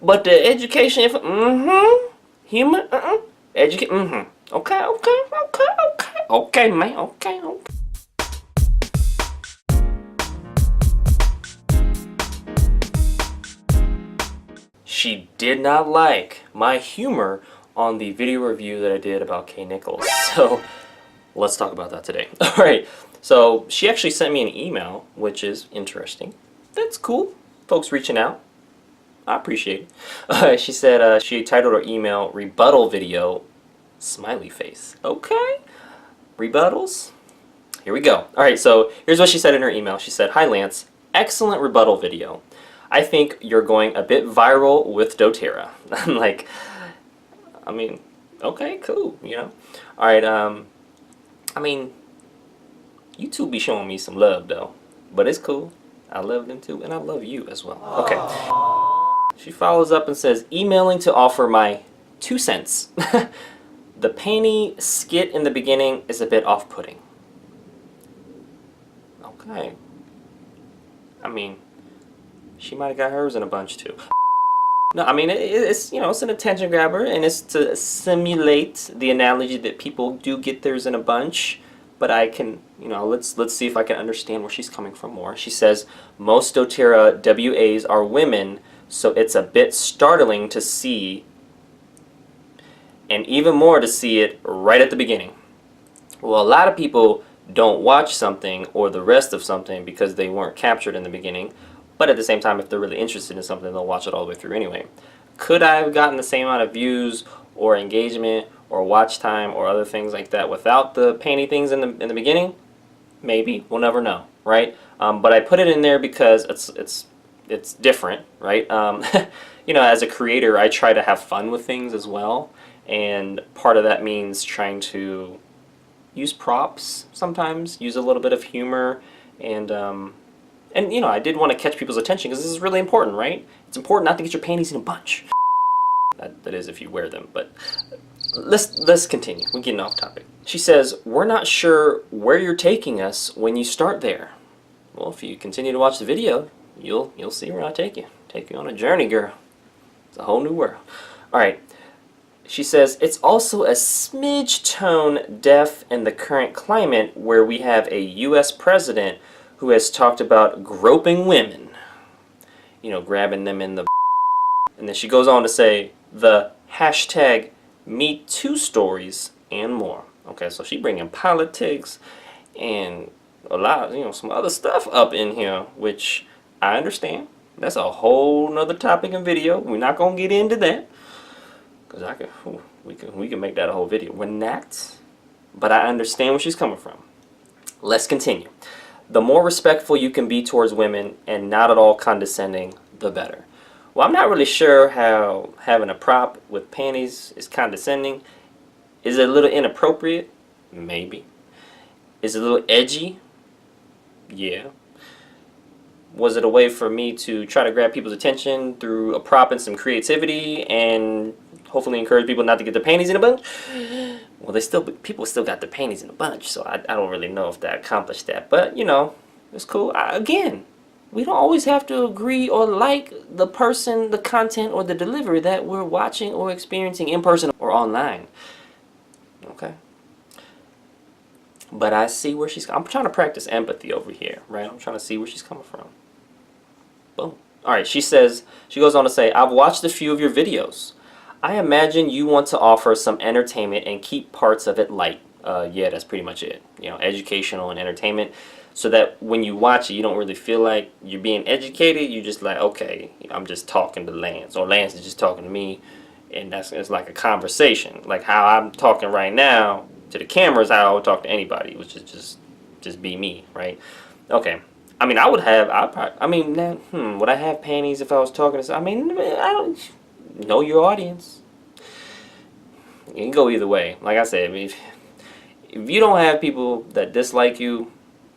But the education, human, educate, Okay, okay, okay, okay, okay, man, okay, okay. She did not like my humor on the video review that I did about K. Nichols. So let's talk about that today. All right. So she actually sent me an email, which is interesting. That's cool. Folks reaching out. I appreciate it. She said she titled her email "Rebuttal Video," smiley face. Okay. Rebuttals. Here we go. All right. So here's what she said in her email. She said, "Hi Lance, excellent rebuttal video. I think you're going a bit viral with doTERRA." I'm like, I mean, okay, cool, you know. All right, I mean, you two be showing me some love though, but it's cool. I love them too, and I love you as well. Okay. She follows up and says, emailing to offer my 2 cents. The panty skit in the beginning is a bit off-putting. Okay. I mean, she might have got hers in a bunch too. No, I mean, it's, you know, it's an attention grabber, and it's to simulate the analogy that people do get theirs in a bunch. But I can, you know, let's see if I can understand where she's coming from more. She says, most doTERRA WAs are women, so it's a bit startling to see, and even more to see it right at the beginning. Well, a lot of people don't watch something or the rest of something because they weren't captured in the beginning. But at the same time, if they're really interested in something, they'll watch it all the way through anyway. Could I have gotten the same amount of views or engagement or watch time or other things like that without the panty things in the beginning? Maybe. We'll never know, right? But I put it in there because it's different, right? You know, as a creator, I try to have fun with things as well, and part of that means trying to use props sometimes, use a little bit of humor, and you know, I did want to catch people's attention because this is really important, right? It's important not to get your panties in a bunch. That is if you wear them, but let's continue. We're getting off topic. She says, we're not sure where you're taking us when you start there. Well, if you continue to watch the video, you'll see where I take you. Take you on a journey, girl. It's a whole new world. All right. She says, it's also a smidge tone deaf in the current climate where we have a U.S. president who has talked about groping women, you know, grabbing them in the and then she goes on to say the hashtag #MeToo stories and more. Okay, so she bringing politics and a lot, you know, some other stuff up in here, which I understand. That's a whole nother topic and video. We're not gonna get into that because we can make that a whole video. We're not, but I understand where she's coming from. Let's continue. The more respectful you can be towards women and not at all condescending, the better. Well, I'm not really sure how having a prop with panties is condescending. Is it a little inappropriate? Maybe. Is it a little edgy? Yeah. Was it a way for me to try to grab people's attention through a prop and some creativity and hopefully encourage people not to get their panties in a bunch? Well, people still got their panties in a bunch, so I don't really know if that accomplished that. But, you know, it's cool. Again, we don't always have to agree or like the person, the content, or the delivery that we're watching or experiencing in person or online. Okay? But I see where I'm trying to practice empathy over here, right? I'm trying to see where she's coming from. Boom. All right, she goes on to say, I've watched a few of your videos. I imagine you want to offer some entertainment and keep parts of it light. Yeah, that's pretty much it. You know, educational and entertainment, so that when you watch it, you don't really feel like you're being educated. You're just like, okay, I'm just talking to Lance, or Lance is just talking to me, and it's like a conversation. Like how I'm talking right now to the camera is how I would talk to anybody, which is just be me, right? Okay. I mean, would I have panties if I was talking to? I mean, I don't know your audience. You can go either way. Like I said, if you don't have people that dislike you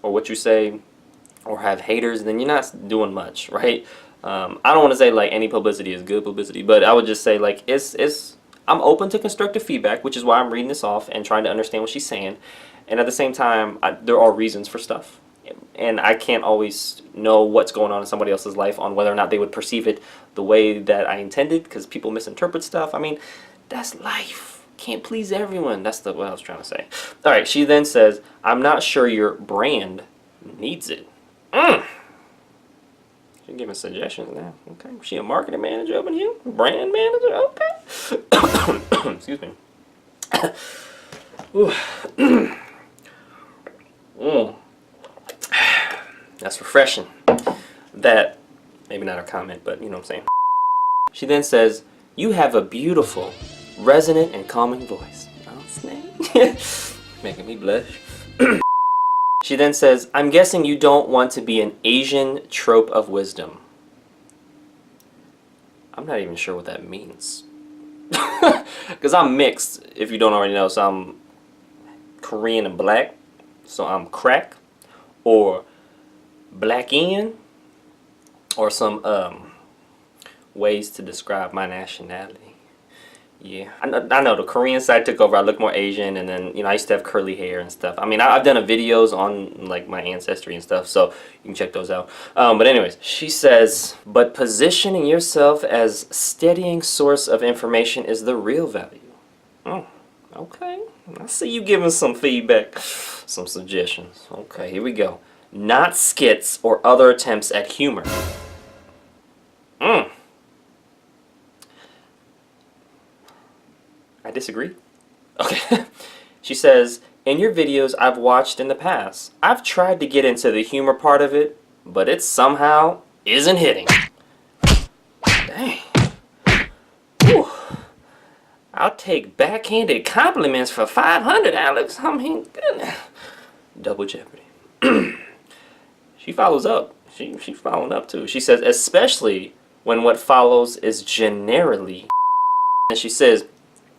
or what you say, or have haters, then you're not doing much, right? I don't want to say like any publicity is good publicity, but I would just say like I'm open to constructive feedback, which is why I'm reading this off and trying to understand what she's saying. And at the same time, there are reasons for stuff. and I can't always know what's going on in somebody else's life on whether or not they would perceive it the way that I intended, because people misinterpret stuff. I mean, that's life. Can't please everyone. That's what I was trying to say. All right, she then says, I'm not sure your brand needs it. She's giving suggestions now. Okay, she a marketing manager up in here? Brand manager? Okay. Excuse me. That's refreshing. That, maybe not a comment, but you know what I'm saying. She then says, you have a beautiful, resonant, and calming voice. Oh, snap. Making me blush. She then says, I'm guessing you don't want to be an Asian trope of wisdom. I'm not even sure what that means. Because I'm mixed, if you don't already know. So I'm Korean and black. So I'm crack, or black in, or some ways to describe my nationality. Yeah, I know the Korean side took over. I look more Asian, and then, you know, I used to have curly hair and stuff. I mean, I've done videos on like my ancestry and stuff, so you can check those out. But anyways, she says, but positioning yourself as steadying source of information is the real value. Okay, I see you giving some feedback, some suggestions. Okay, here we go. Not skits or other attempts at humor. I disagree. Okay. She says, in your videos I've watched in the past, I've tried to get into the humor part of it, but it somehow isn't hitting. Dang. Whew. I'll take backhanded compliments for 500, Alex. I mean, goodness. Double jeopardy. She follows up. She's following up too. She says, especially when what follows is generally. And she says,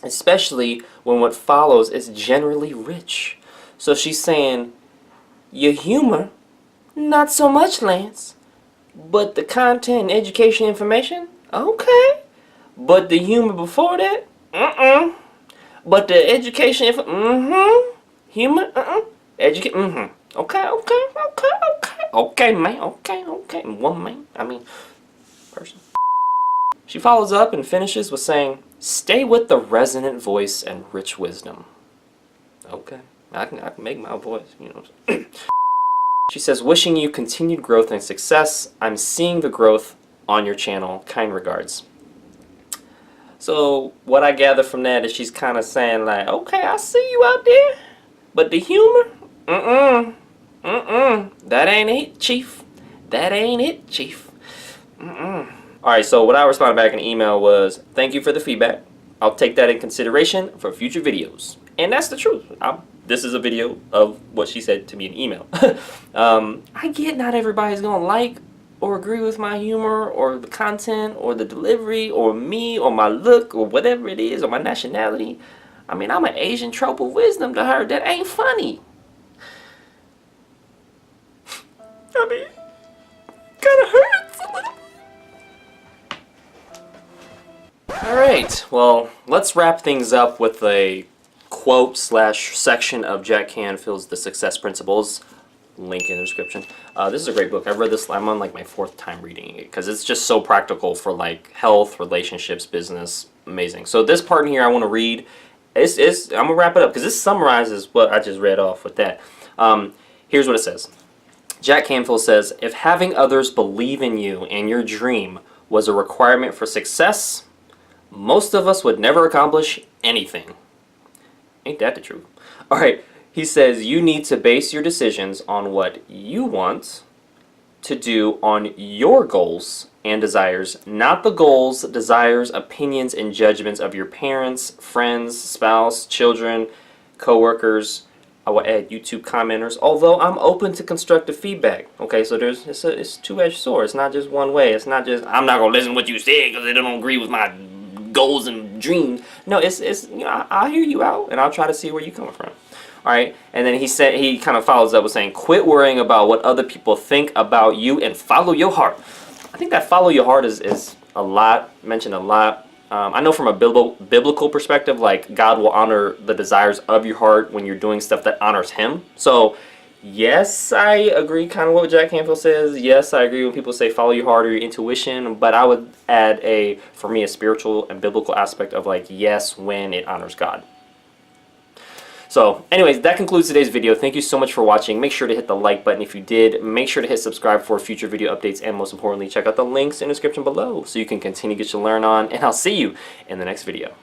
especially when what follows is generally rich. So she's saying, your humor, not so much, Lance. But the content and education information, okay. But the humor before that, But the education, humor, okay, man, okay, one man, I mean, person. She follows up and finishes with saying, stay with the resonant voice and rich wisdom. Okay, I can make my voice, you know. She says, wishing you continued growth and success. I'm seeing the growth on your channel. Kind regards. So what I gather from that is she's kind of saying like, okay, I see you out there, but the humor, that ain't it, chief. That ain't it, chief. Alright, so what I responded back in the email was, thank you for the feedback. I'll take that in consideration for future videos. And that's the truth. This is a video of what she said to me in email. I get not everybody's gonna like or agree with my humor or the content or the delivery or me or my look or whatever it is or my nationality. I mean, I'm an Asian trope of wisdom to her that ain't funny. I mean, kinda hurts a little. Alright, well, let's wrap things up with a quote / section of Jack Canfield's The Success Principles. Link in the description. This is a great book. I've read this, I'm on like my 4th time reading it because it's just so practical for like health, relationships, business. Amazing. So this part in here I want to read. I'm going to wrap it up because this summarizes what I just read off with that. Here's what it says. Jack Canfield says, if having others believe in you and your dream was a requirement for success, most of us would never accomplish anything. Ain't that the truth? Alright, he says you need to base your decisions on what you want to do on your goals and desires, not the goals, desires, opinions, and judgments of your parents, friends, spouse, children, co-workers. I will add YouTube commenters, although I'm open to constructive feedback. Okay, so it's a two-edged sword. It's not just one way. It's not just, I'm not going to listen to what you say because they don't agree with my goals and dreams. No, it's you know, I'll hear you out and I'll try to see where you're coming from. All right, and then he kind of follows up with saying, quit worrying about what other people think about you and follow your heart. I think that follow your heart is a lot, mentioned a lot. I know from a biblical perspective, like God will honor the desires of your heart when you're doing stuff that honors Him. So Yes, I agree kind of what Jack Canfield says. Yes, I agree when people say follow your heart or your intuition, but I would add for me, a spiritual and biblical aspect of like, yes, when it honors God. So anyways, that concludes today's video. Thank you so much for watching. Make sure to hit the like button if you did. Make sure to hit subscribe for future video updates, and most importantly, check out the links in the description below so you can continue to get your learn on, and I'll see you in the next video.